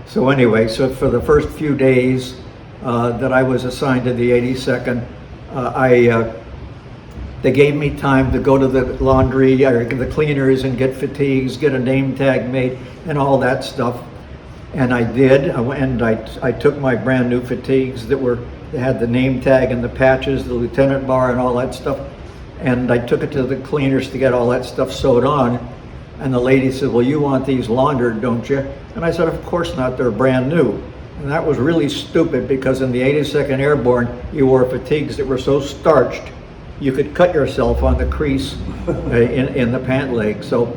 So anyway, so for the first few days that I was assigned to the 82nd, they gave me time to go to the laundry or the cleaners and get fatigues, get a name tag made, and all that stuff. And I did. I took my brand new fatigues that had the name tag and the patches, the lieutenant bar, and all that stuff. And I took it to the cleaners to get all that stuff sewed on. And the lady said, "Well, you want these laundered, don't you?" And I said, "Of course not, they're brand new." And that was really stupid because in the 82nd Airborne, you wore fatigues that were so starched, you could cut yourself on the crease in the pant leg. So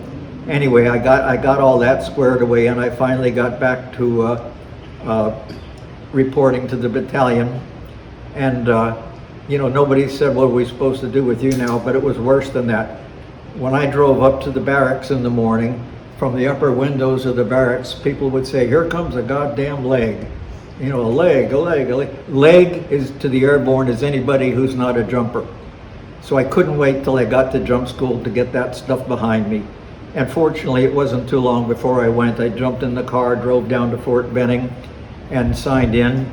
anyway, I got all that squared away, and I finally got back to reporting to the battalion. And nobody said, "What are we supposed to do with you now?" But it was worse than that. When I drove up to the barracks in the morning, from the upper windows of the barracks, people would say, "Here comes a goddamn leg." A leg. Leg is to the airborne as anybody who's not a jumper. So I couldn't wait till I got to jump school to get that stuff behind me. And fortunately, it wasn't too long before I went. I jumped in the car, drove down to Fort Benning, and signed in,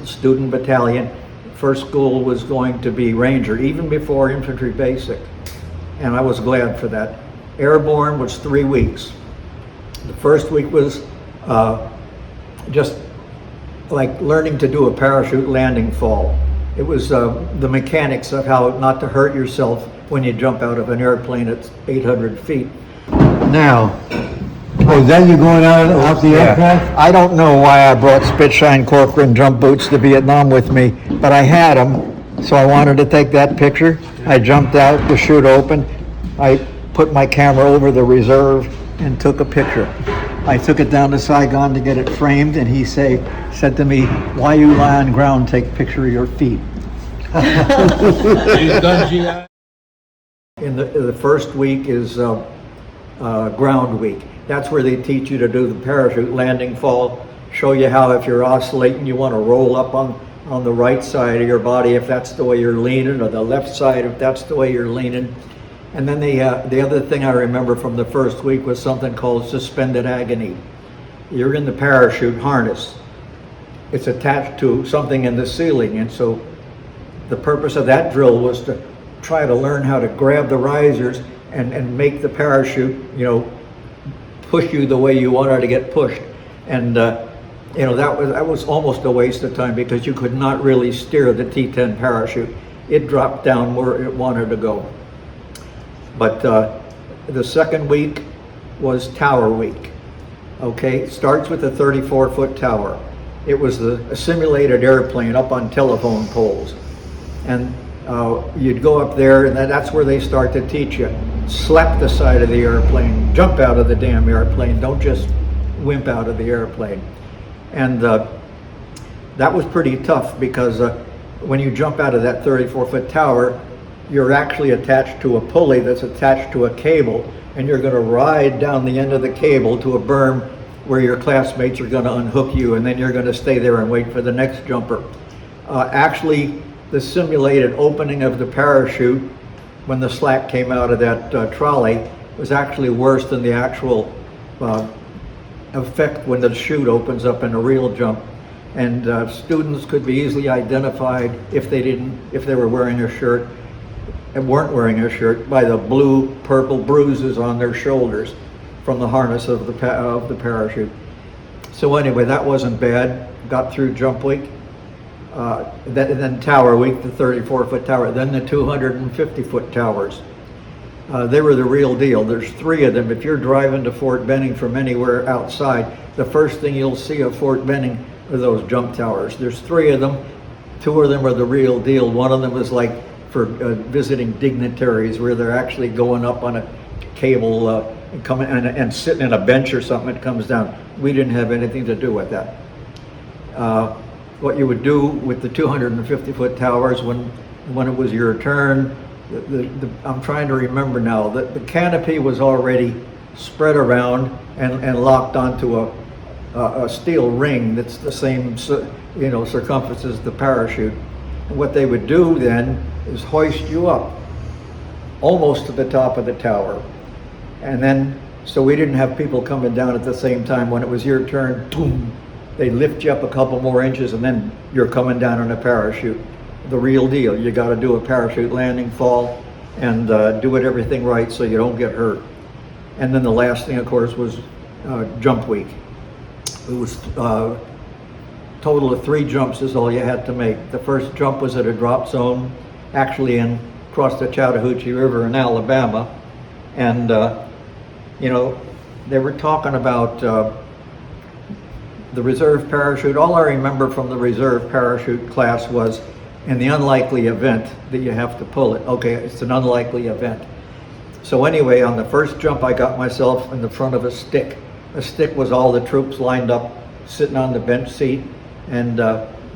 student battalion. First school was going to be Ranger, even before infantry basic. And I was glad for that. Airborne was 3 weeks. The first week was just like learning to do a parachute landing fall. It was the mechanics of how not to hurt yourself when you jump out of an airplane at 800 feet. Now, Oh, is that you going out the aircraft? I don't know why I brought Spitshine Corcoran jump boots to Vietnam with me, but I had them, so I wanted to take that picture. I jumped out, the chute opened. I put my camera over the reserve and took a picture. I took it down to Saigon to get it framed, and he said to me, "Why you lie on ground, take a picture of your feet." You've done GI? In the first week is ground week. That's where they teach you to do the parachute landing fall, show you how if you're oscillating, you want to roll up on the right side of your body if that's the way you're leaning, or the left side if that's the way you're leaning. And then the other thing I remember from the first week was something called suspended agony. You're in the parachute harness. It's attached to something in the ceiling, and so the purpose of that drill was to try to learn how to grab the risers and make the parachute, push you the way you wanted to get pushed. And that was almost a waste of time because you could not really steer the T-10 parachute. It dropped down where it wanted to go. But the second week was tower week. Okay, it starts with a 34-foot tower. It was a simulated airplane up on telephone poles. And you'd go up there, and that's where they start to teach you. Slap the side of the airplane, jump out of the damn airplane, don't just wimp out of the airplane. And that was pretty tough because when you jump out of that 34-foot tower, you're actually attached to a pulley that's attached to a cable, and you're going to ride down the end of the cable to a berm where your classmates are going to unhook you, and then you're going to stay there and wait for the next jumper. Actually, the simulated opening of the parachute when the slack came out of that trolley was actually worse than the actual effect when the chute opens up in a real jump. And students could be easily identified if they were wearing a shirt and weren't wearing a shirt by the blue, purple bruises on their shoulders from the harness of the parachute. So anyway, that wasn't bad. Got through jump week. Then tower week, the 34-foot tower, then the 250-foot towers. They were the real deal. There's 3 of them. If you're driving to Fort Benning from anywhere outside, the first thing you'll see of Fort Benning are those jump towers. There's 3 of them. 2 of them are the real deal. One of them is like for visiting dignitaries, where they're actually going up on a cable and coming and sitting in a bench or something. It comes down. We didn't have anything to do with that. What you would do with the 250-foot towers when it was your turn, I'm trying to remember now, the canopy was already spread around and locked onto a steel ring that's the same circumference as the parachute. And what they would do then is hoist you up almost to the top of the tower. And then, so we didn't have people coming down at the same time. When it was your turn, boom, They lift you up a couple more inches and then you're coming down in a parachute. The real deal. You got to do a parachute landing fall and do it everything right so you don't get hurt. And then the last thing, of course, was jump week. It was total of 3 jumps is all you had to make. The first jump was at a drop zone, actually across the Chattahoochee River in Alabama. And, you know, they were talking about the reserve parachute. All I remember from the reserve parachute class was in the unlikely event that you have to pull it. Okay, it's an unlikely event. So anyway, on the first jump, I got myself in the front of a stick. A stick was all the troops lined up, sitting on the bench seat, and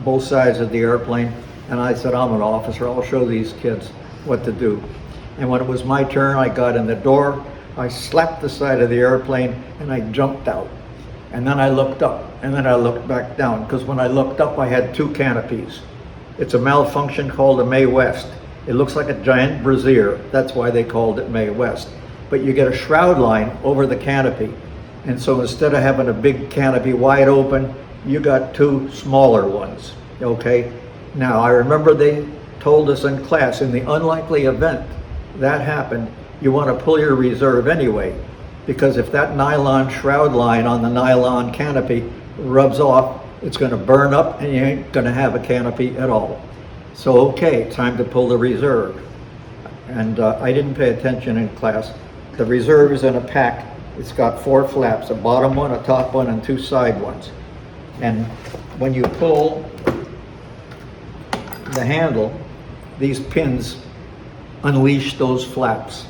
both sides of the airplane. And I said, I'm an officer, I'll show these kids what to do. And when it was my turn, I got in the door, I slapped the side of the airplane, and I jumped out. And then I looked up, and then I looked back down, because when I looked up, I had 2 canopies. It's a malfunction called a Mae West. It looks like a giant brassiere. That's why they called it Mae West. But you get a shroud line over the canopy. And so instead of having a big canopy wide open, you got 2 smaller ones, okay? Now, I remember they told us in class, in the unlikely event that happened, you want to pull your reserve anyway, because if that nylon shroud line on the nylon canopy rubs off, it's going to burn up and you ain't going to have a canopy at all. So, okay, time to pull the reserve. And I didn't pay attention in class. The reserve is in a pack. It's got 4 flaps, a bottom one, a top one, and 2 side ones. And when you pull the handle, these pins unleash those flaps.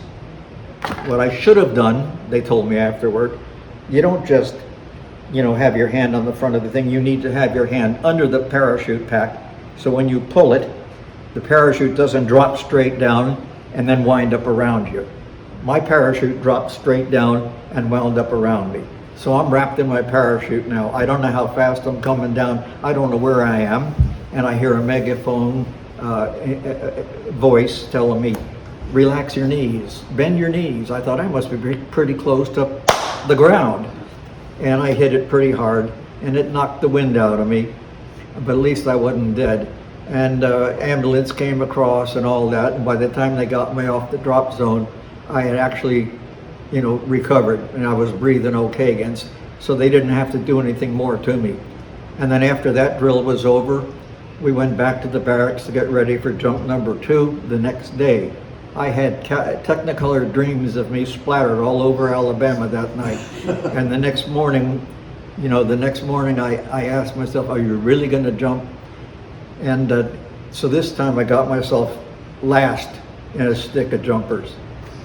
What I should have done, they told me afterward, you don't just, you know, have your hand on the front of the thing. You need to have your hand under the parachute pack. So when you pull it, the parachute doesn't drop straight down and then wind up around you. My parachute dropped straight down and wound up around me. So I'm wrapped in my parachute now. I don't know how fast I'm coming down. I don't know where I am. And I hear a megaphone voice telling me, relax your knees, bend your knees. I thought I must be pretty close to the ground. And I hit it pretty hard and it knocked the wind out of me. But at least I wasn't dead. And ambulance came across and all that. And by the time they got me off the drop zone, I had actually, you know, recovered and I was breathing okay again. So they didn't have to do anything more to me. And then after that drill was over, we went back to the barracks to get ready for jump number 2 the next day. I had Technicolor dreams of me splattered all over Alabama that night. And the next morning, you know, I asked myself, are you really going to jump? And so this time I got myself last in a stick of jumpers.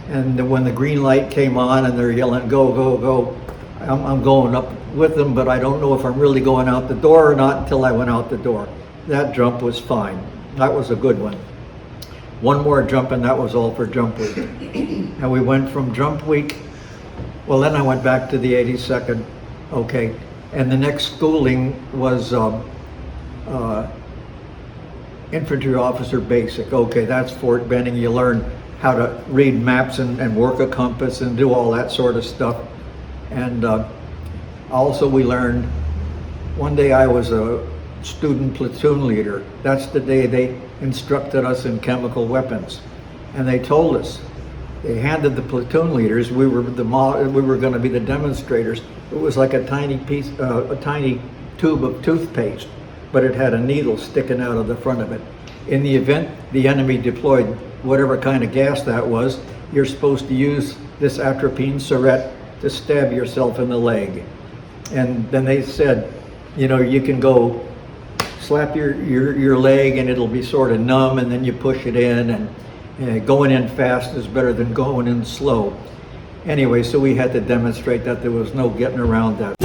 And when the green light came on and they're yelling, go, go, go, I'm going up with them, but I don't know if I'm really going out the door or not until I went out the door. That jump was fine. That was a good one. One more jump and that was all for jump week. And we went from jump week, well then I went back to the 82nd, okay. And the next schooling was infantry officer basic. Okay, that's Fort Benning. You learn how to read maps and work a compass and do all that sort of stuff. And also we learned, one day I was a student platoon leader. That's the day they instructed us in chemical weapons. And they told us, they handed the platoon leaders, we were going to be the demonstrators. It was like a tiny piece, a tiny tube of toothpaste, but it had a needle sticking out of the front of it. In the event the enemy deployed whatever kind of gas that was, you're supposed to use this atropine syringe to stab yourself in the leg. And then they said, you know, you can go slap your leg and it'll be sort of numb, and then you push it in, and going in fast is better than going in slow. Anyway, so we had to demonstrate that there was no getting around that.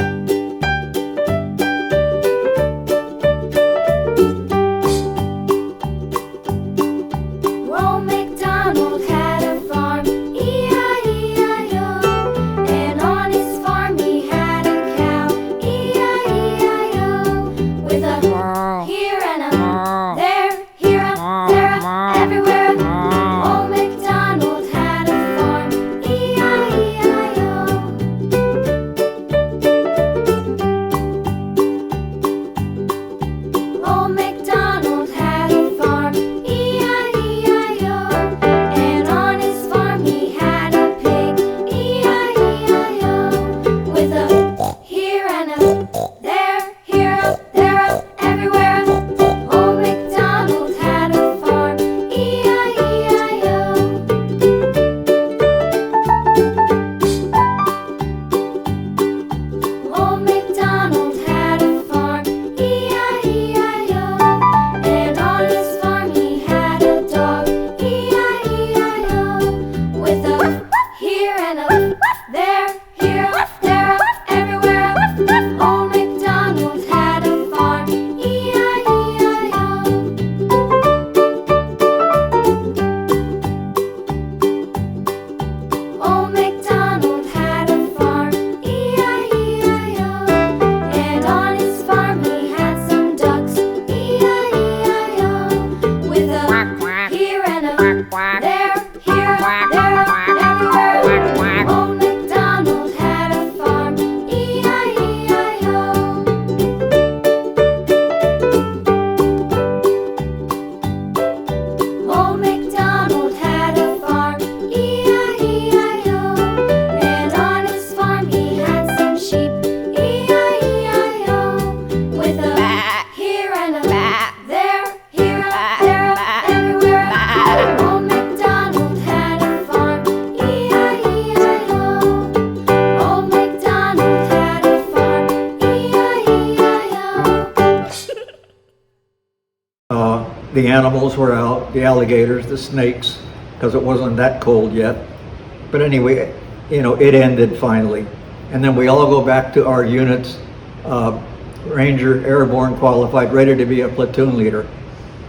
the animals were out, the alligators, the snakes, because it wasn't that cold yet. But anyway, you know, it ended finally. And then we all go back to our units, Ranger, airborne, qualified, ready to be a platoon leader.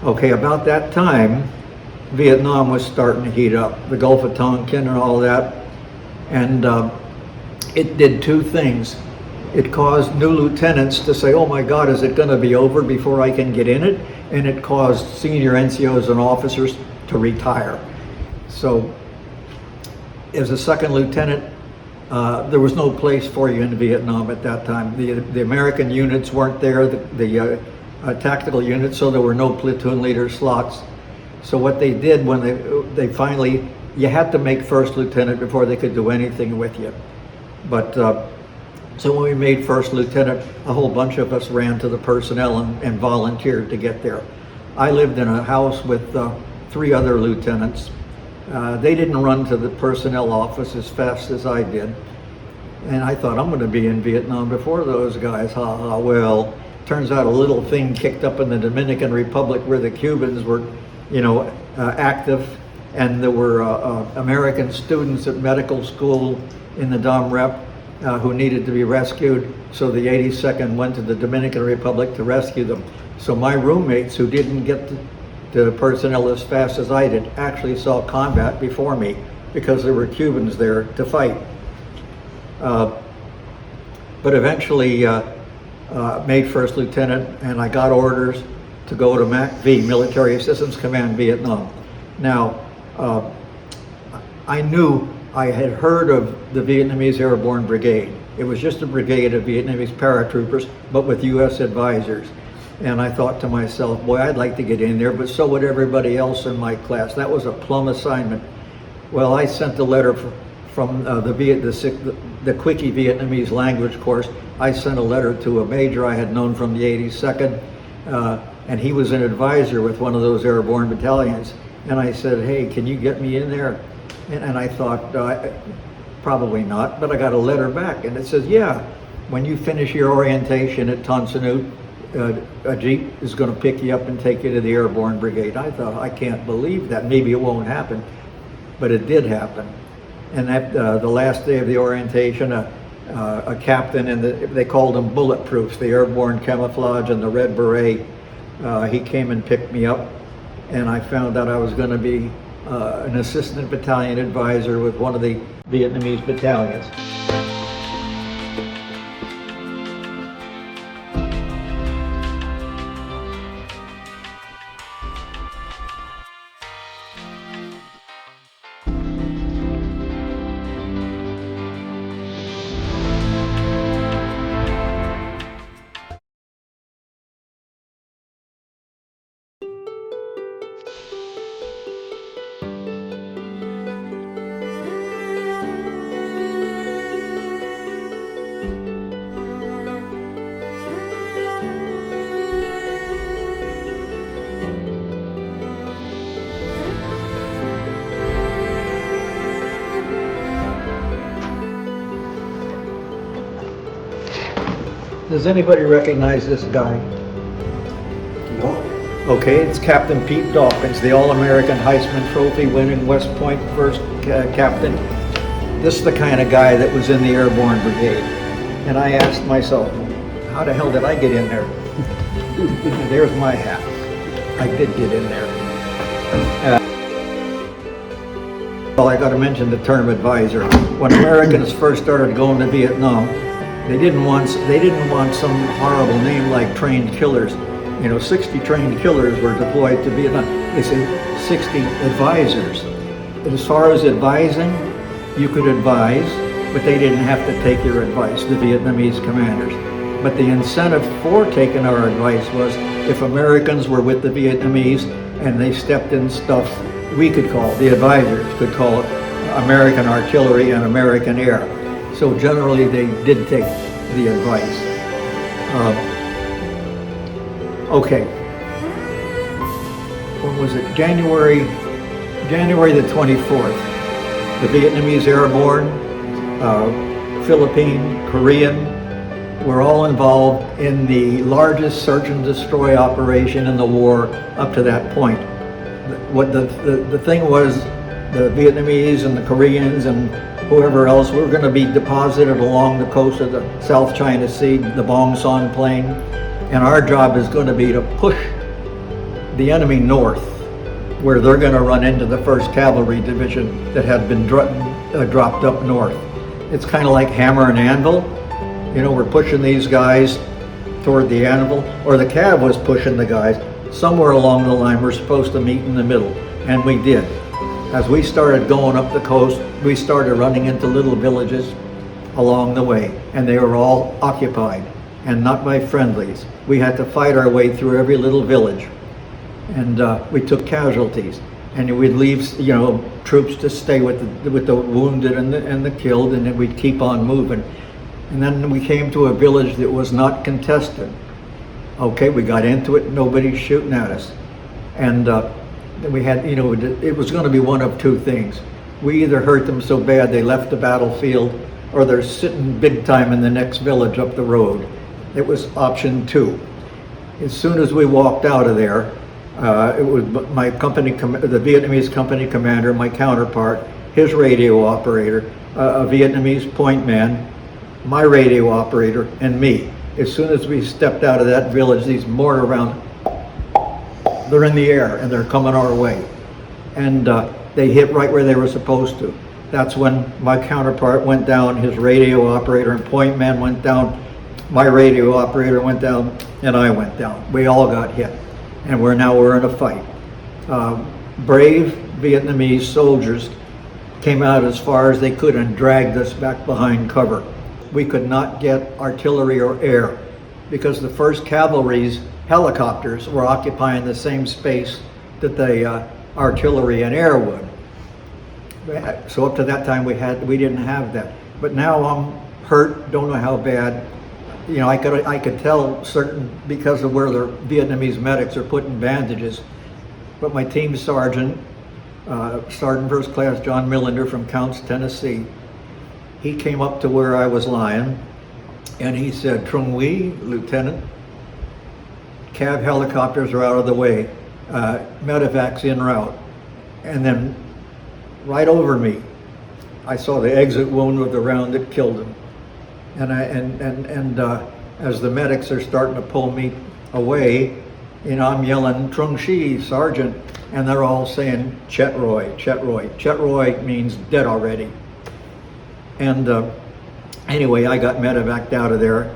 Okay, about that time, Vietnam was starting to heat up, the Gulf of Tonkin and all that. And it did two things. It caused new lieutenants to say, oh my God, is it going to be over before I can get in it? And it caused senior NCOs and officers to retire. So as a second lieutenant, there was no place for you in Vietnam at that time. The American units weren't there, the tactical units, so there were no platoon leader slots. So what they did when they finally, you had to make first lieutenant before they could do anything with you. But so when we made first lieutenant, a whole bunch of us ran to the personnel and volunteered to get there. I lived in a house with 3 other lieutenants. They didn't run to the personnel office as fast as I did. And I thought, I'm going to be in Vietnam before those guys. Ha ha. Well, turns out a little thing kicked up in the Dominican Republic where the Cubans were, you know, active. And there were American students at medical school in the Dom Rep who needed to be rescued. So the 82nd went to the Dominican Republic to rescue them. So my roommates who didn't get to personnel as fast as I did actually saw combat before me because there were Cubans there to fight. But eventually made first lieutenant, and I got orders to go to MACV, Military Assistance Command, Vietnam. Now, I knew I had heard of the Vietnamese Airborne Brigade. It was just a brigade of Vietnamese paratroopers, but with U.S. advisors. And I thought to myself, boy, I'd like to get in there, but so would everybody else in my class. That was a plum assignment. Well, I sent a letter from the Quickie Vietnamese language course. I sent a letter to a major I had known from the 82nd, and he was an advisor with one of those airborne battalions. And I said, hey, can you get me in there? And I thought, probably not, but I got a letter back, and it says, yeah, when you finish your orientation at Ton Son Nhut, a Jeep is going to pick you up and take you to the Airborne Brigade. I thought, I can't believe that. Maybe it won't happen, but it did happen. And that the last day of the orientation, a captain, and they called them bulletproofs, the airborne camouflage and the red beret, he came and picked me up, and I found out I was going to be an assistant battalion advisor with one of the Vietnamese battalions. Does anybody recognize this guy? No. Okay, it's Captain Pete Dawkins, the All-American Heisman Trophy winning West Point first captain. This is the kind of guy that was in the Airborne Brigade. And I asked myself, how the hell did I get in there? There's my hat. I did get in there. Well, I got to mention the term advisor. When Americans first started going to Vietnam, they didn't want some horrible name like trained killers. You know, 60 trained killers were deployed to Vietnam. They said 60 advisors. As far as advising, you could advise, but they didn't have to take your advice, the Vietnamese commanders. But the incentive for taking our advice was if Americans were with the Vietnamese and they stepped in stuff, we could call, the advisors could call it American artillery and American air. So generally they did take the advice. Okay. When was it? January the 24th. The Vietnamese Airborne, Philippine, Korean, were all involved in the largest search and destroy operation in the war up to that point. What the thing was, the Vietnamese and the Koreans and whoever else were going to be deposited along the coast of the South China Sea, the Bong Son Plain, and our job is going to be to push the enemy north, where they're going to run into the 1st Cavalry Division that had been dropped up north. It's kind of like hammer and anvil. You know, we're pushing these guys toward the anvil, or the Cav was pushing the guys. Somewhere along the line, we're supposed to meet in the middle, and we did. As we started going up the coast, we started running into little villages along the way, and they were all occupied and not by friendlies. We had to fight our way through every little village, and we took casualties. And we'd leave, you know, troops to stay with the wounded and the killed, and then we'd keep on moving. And then we came to a village that was not contested. Okay, we got into it, nobody's shooting at us. And we had, you know, it was going to be one of two things. We either hurt them so bad they left the battlefield, or they're sitting big time in the next village up the road. It was option 2. As soon as we walked out of there, it was my company, the Vietnamese company commander, my counterpart, his radio operator, a Vietnamese point man, my radio operator, and me. As soon as we stepped out of that village, these mortar rounds, they're in the air and they're coming our way. And they hit right where they were supposed to. That's when my counterpart went down, his radio operator and point man went down, my radio operator went down, and I went down. We all got hit. And we're in a fight. Brave Vietnamese soldiers came out as far as they could and dragged us back behind cover. We could not get artillery or air because the 1st Cavalry's helicopters were occupying the same space that the artillery and air would. So up to that time we didn't have that. But now I'm hurt, don't know how bad. You know, I could tell certain, because of where the Vietnamese medics are putting bandages. But my team sergeant, Sergeant First Class John Millender from Counce, Tennessee, he came up to where I was lying, and he said, "Trung Nguyen, Lieutenant, Cav helicopters are out of the way. Medevac's en route." And then, right over me, I saw the exit wound with the round that killed him. And as the medics are starting to pull me away, you know, I'm yelling, "Trung Shi, Sergeant," and they're all saying, "Chet Roy, Chet Roy." Chet Roy means dead already. And anyway, I got medevaced out of there,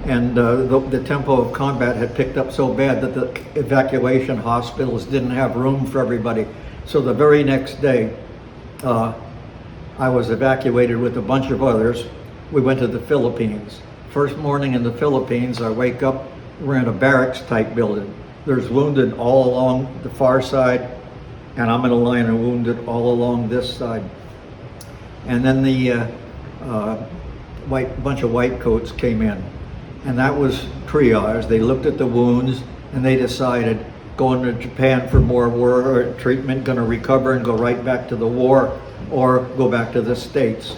and the tempo of combat had picked up so bad that the evacuation hospitals didn't have room for everybody. So the very next day, I was evacuated with a bunch of others. We went to the Philippines. First morning in the Philippines, I wake up, we're in a barracks type building. There's wounded all along the far side, and I'm in a line of wounded all along this side. And then the bunch of white coats came in, and that was triage. They looked at the wounds and they decided, going to Japan for more war treatment, going to recover and go right back to the war, or go back to the States.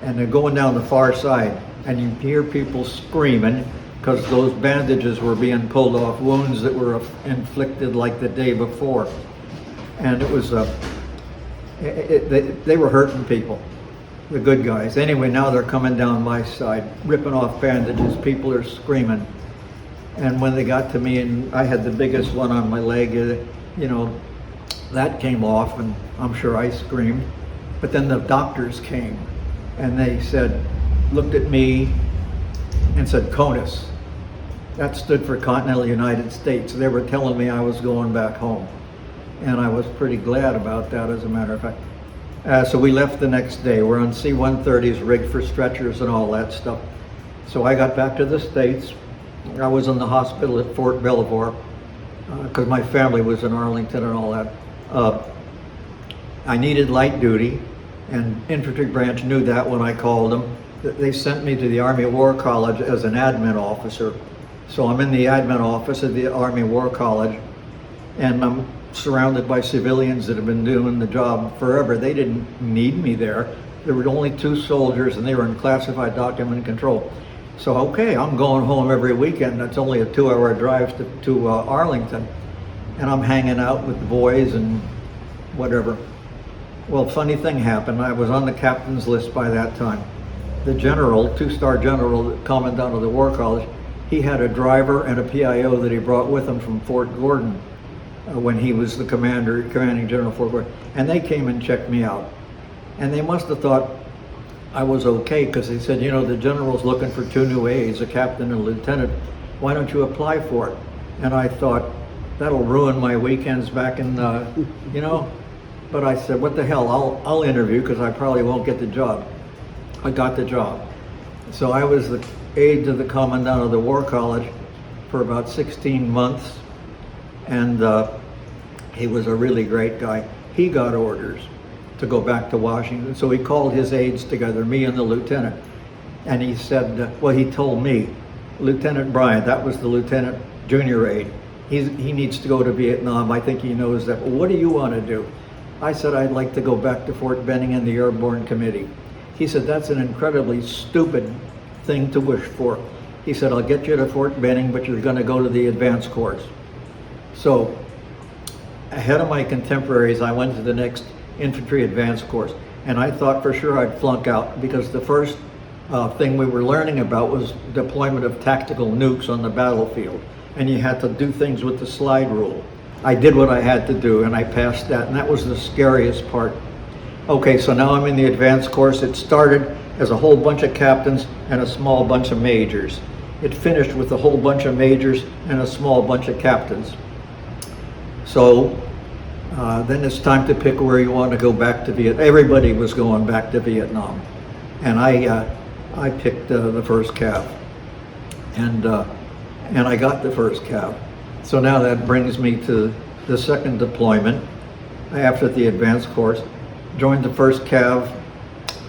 And they're going down the far side, and you hear people screaming because those bandages were being pulled off wounds that were inflicted like the day before. And it was they were hurting people, the good guys. Anyway, now they're coming down my side, ripping off bandages. People are screaming. And when they got to me, and I had the biggest one on my leg, you know, that came off, and I'm sure I screamed. But then the doctors came, and they said, looked at me and said, CONUS. That stood for Continental United States. They were telling me I was going back home. And I was pretty glad about that, as a matter of fact. So we left the next day. We're on C-130s, rigged for stretchers and all that stuff. So I got back to the States. I was in the hospital at Fort Belvoir because my family was in Arlington and all that. I needed light duty, and infantry branch knew that when I called them. They sent me to the Army War College as an admin officer. So I'm in the admin office of the Army War College, and I'm surrounded by civilians that have been doing the job forever. They didn't need me there. There were only 2 soldiers, and they were in classified document control. So, okay, I'm going home every weekend. That's only a 2-hour drive to Arlington. And I'm hanging out with the boys and whatever. Well, funny thing happened. I was on the captain's list by that time. The general, 2-star general, the commandant of the War College, he had a driver and a PIO that he brought with him from Fort Gordon when he was the commanding general of Fort Gordon. And they came and checked me out. And they must have thought I was okay, because they said, the general's looking for 2 new aides, a captain and a lieutenant. Why don't you apply for it? And I thought, that'll ruin my weekends back in, But I said, what the hell, I'll interview, because I probably won't get the job. I got the job. So I was the aide to the commandant of the War College for about 16 months. And he was a really great guy. He got orders to go back to Washington. So he called his aides together, me and the lieutenant. And he said, he told me, Lieutenant Bryant, that was the lieutenant junior aide, he needs to go to Vietnam. I think he knows that. Well, what do you want to do? I said, I'd like to go back to Fort Benning and the Airborne Committee. He said, that's an incredibly stupid thing to wish for. He said, I'll get you to Fort Benning, but you're going to go to the advanced course. So, ahead of my contemporaries, I went to the next infantry advanced course. And I thought for sure I'd flunk out, because the first thing we were learning about was deployment of tactical nukes on the battlefield. And you had to do things with the slide rule. I did what I had to do, and I passed that, and that was the scariest part. Okay, so now I'm in the advanced course. It started as a whole bunch of captains and a small bunch of majors. It finished with a whole bunch of majors and a small bunch of captains. So then it's time to pick where you want to go back to Vietnam. Everybody was going back to Vietnam. And I picked the first cav. And I got the first cav. So now that brings me to the second deployment after the advanced course. Joined the first cav.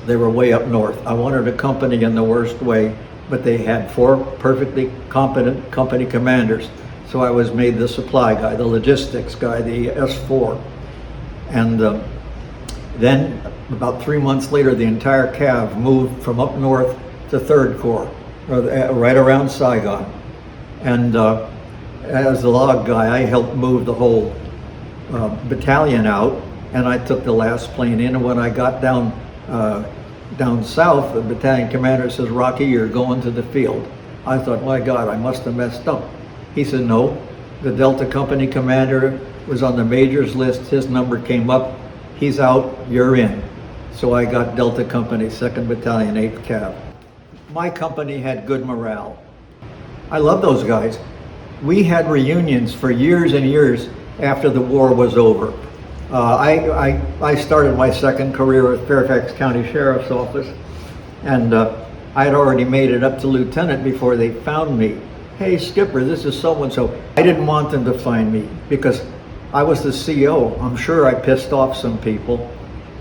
They were way up north. I wanted a company in the worst way, but they had 4 perfectly competent company commanders. So I was made the supply guy, the logistics guy, the S4. And then about 3 months later, the entire cav moved from up north to 3rd Corps, right around Saigon. And as the log guy, I helped move the whole battalion out, and I took the last plane in. And when I got down south, the battalion commander says, Rocky, you're going to the field. I thought, my God, I must have messed up. He said, no, the Delta Company commander was on the major's list. His number came up. He's out, you're in. So I got Delta Company, 2nd Battalion, 8th Cav. My company had good morale. I love those guys. We had reunions for years and years after the war was over. I started my second career with Fairfax County Sheriff's Office, and I had already made it up to lieutenant before they found me. Hey, Skipper, this is so-and-so. I didn't want them to find me because I was the CO. I'm sure I pissed off some people,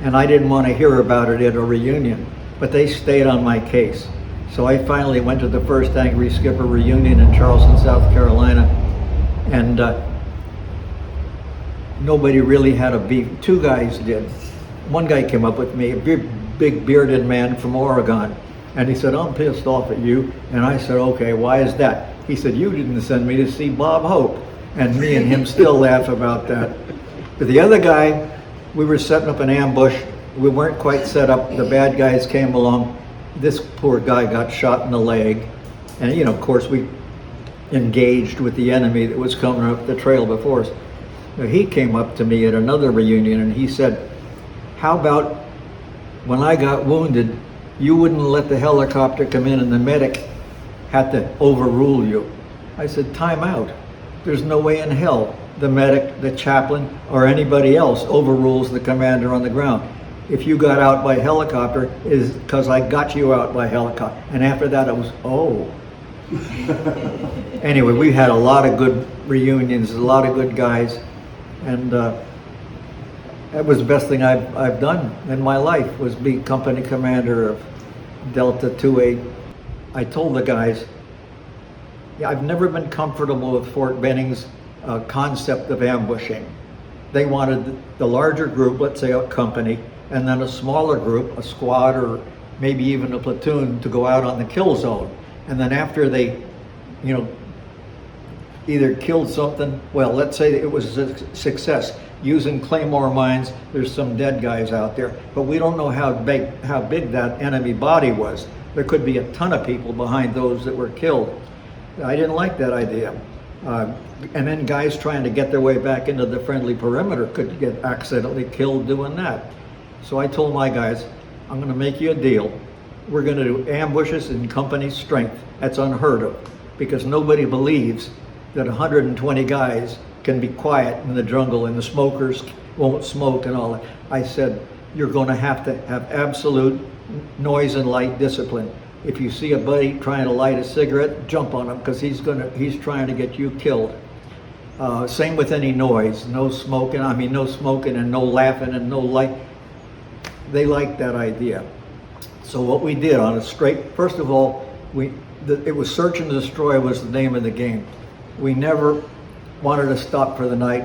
and I didn't want to hear about it at a reunion, but they stayed on my case. So I finally went to the first Angry Skipper reunion in Charleston, South Carolina, and nobody really had a beef. 2 guys did. One guy came up with me, a big bearded man from Oregon, and he said, I'm pissed off at you. And I said, okay, why is that? He said, you didn't send me to see Bob Hope. And me and him still laugh about that. But the other guy, we were setting up an ambush. We weren't quite set up. The bad guys came along. This poor guy got shot in the leg. And, of course, we engaged with the enemy that was coming up the trail before us. Now, he came up to me at another reunion and he said, how about when I got wounded, you wouldn't let the helicopter come in and the medic had to overrule you? I said, time out. There's no way in hell the medic, the chaplain, or anybody else overrules the commander on the ground. If you got out by helicopter, is because I got you out by helicopter. And after that, it was, oh. Anyway, we had a lot of good reunions, a lot of good guys, and that was the best thing I've done in my life, was be company commander of Delta 2-8. I told the guys, I've never been comfortable with Fort Benning's concept of ambushing. They wanted the larger group, let's say a company, and then a smaller group, a squad or maybe even a platoon, to go out on the kill zone. And then after they, you know, either killed something, well, let's say it was a success. Using Claymore mines, there's some dead guys out there, but we don't know how big that enemy body was. There could be a ton of people behind those that were killed. I didn't like that idea. And then guys trying to get their way back into the friendly perimeter could get accidentally killed doing that. So I told my guys, I'm going to make you a deal. We're going to do ambushes in company strength. That's unheard of, because nobody believes that 120 guys can be quiet in the jungle and the smokers won't smoke and all that. I said, you're going to have absolute noise and light discipline. If you see a buddy trying to light a cigarette, jump on him, because he's trying to get you killed. Same with any noise, no smoking and no laughing and no light. They liked that idea. So what we did on a straight, first of all, it was search and destroy was the name of the game. We never wanted to stop for the night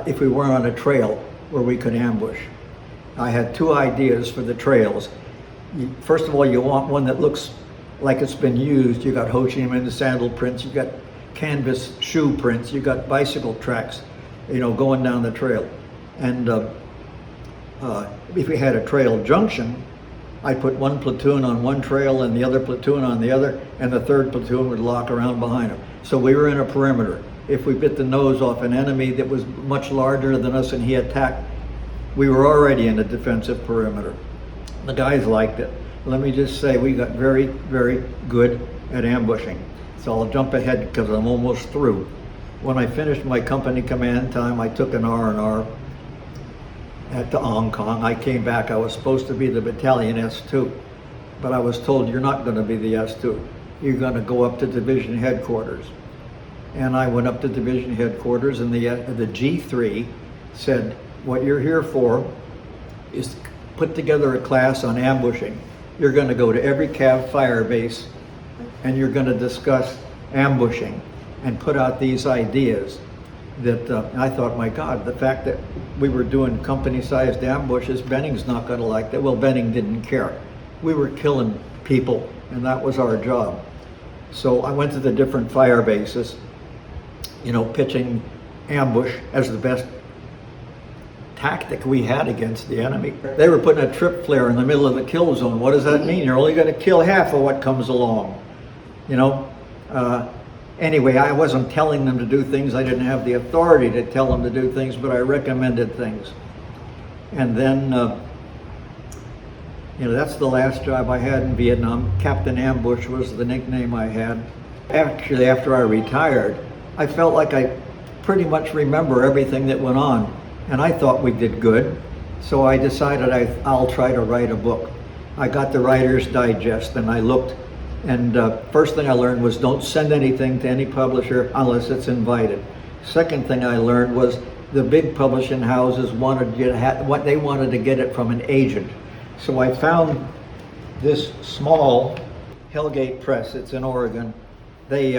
if we weren't on a trail where we could ambush. I had two ideas for the trails. First of all, you want one that looks like it's been used. You got Ho Chi Minh sandal prints, you got canvas shoe prints, you got bicycle tracks, you know, going down the trail. And if we had a trail junction, I'd put one platoon on one trail and the other platoon on the other, and the third platoon would lock around behind them. So we were in a perimeter. If we bit the nose off an enemy that was much larger than us and he attacked, we were already in a defensive perimeter. The guys liked it. Let me just say, we got very, very good at ambushing. So I'll jump ahead because I'm almost through. When I finished my company command time, I took an R&R to Hong Kong. I came back. I was supposed to be the battalion S2, but I was told, you're not going to be the S2. You're going to go up to division headquarters. And I went up to division headquarters, and the G3 said, what you're here for is put together a class on ambushing. You're going to go to every CAV fire base and you're going to discuss ambushing and put out these ideas that I thought, my God, the fact that we were doing company-sized ambushes, Benning's not going to like that. Well, Benning didn't care. We were killing people, and that was our job. So I went to the different fire bases, you know, pitching ambush as the best tactic we had against the enemy. They were putting a trip flare in the middle of the kill zone. What does that mean? You're only going to kill half of what comes along, you know? Anyway, I wasn't telling them to do things. I didn't have the authority to tell them to do things, but I recommended things. And then, you know, that's the last job I had in Vietnam. Captain Ambush was the nickname I had. Actually, after I retired, I felt like I pretty much remember everything that went on, and I thought we did good. So I decided I'll try to write a book. I got the Writer's Digest, and I looked, and first thing I learned was don't send anything to any publisher unless it's invited. Second thing I learned was the big publishing houses wanted you to what they wanted to get it from an agent. So I found this small Hellgate Press. It's in Oregon. They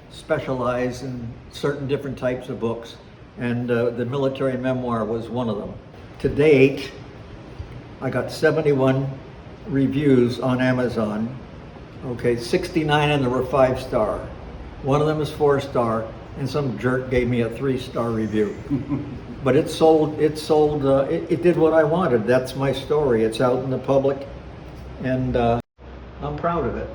specialize in certain different types of books, and the military memoir was one of them. To date, I got 71 reviews on Amazon. Okay, 69 of them were 5-star. One of them is 4-star, and some jerk gave me a 3-star review. But it did what I wanted. That's my story. It's out in the public, and I'm proud of it.